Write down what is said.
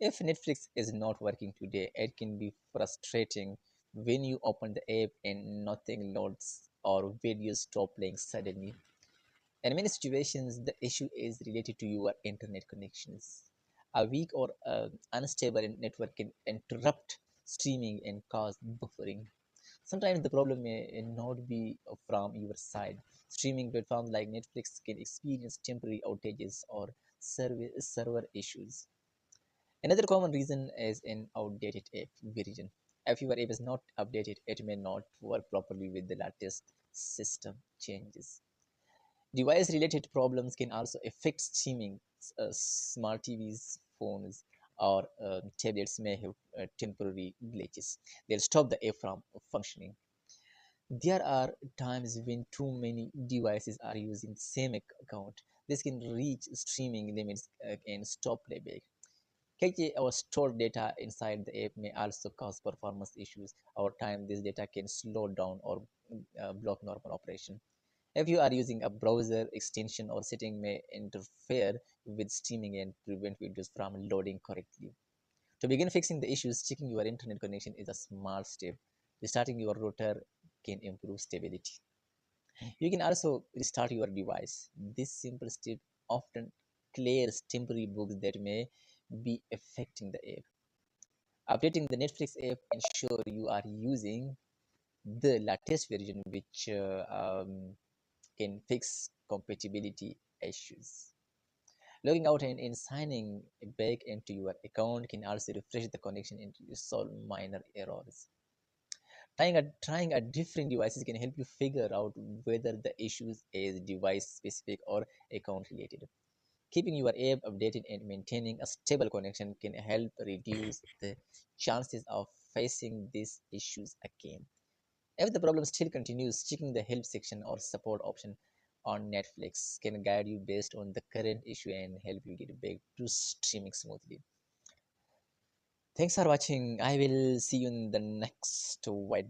If Netflix is not working today, it can be frustrating when you open the app and nothing loads or videos stop playing suddenly. In many situations, the issue is related to your internet connections. A weak or unstable network can interrupt streaming and cause buffering. Sometimes the problem may not be from your side. Streaming platforms like Netflix can experience temporary outages or server issues. Another common reason is an outdated app version. If your app is not updated, it may not work properly with the latest system changes. Device related problems can also affect streaming. Smart TVs, phones, or tablets may have temporary glitches. They'll stop the app from functioning. There are times when too many devices are using the same account. This can reach streaming limits and stop playback. Cache or stored data inside the app may also cause performance issues. Over time, this data can slow down or block normal operation. If you are using a browser extension or setting may interfere with streaming and prevent videos from loading correctly. To begin fixing the issues, checking your internet connection is a small step. Restarting your router can improve stability. You can also restart your device. This simple step often clears temporary bugs that may be affecting the app. Updating the Netflix app ensure you are using the latest version, which can fix compatibility issues. Logging out and signing back into your account can also refresh the connection and solve minor errors. Trying a different devices can help you figure out whether the issues is device specific or account related. Keeping your app updated and maintaining a stable connection can help reduce the chances of facing these issues again. If the problem still continues, checking the help section or support option on Netflix can guide you based on the current issue and help you get back to streaming smoothly. Thanks for watching. I will see you in the next video.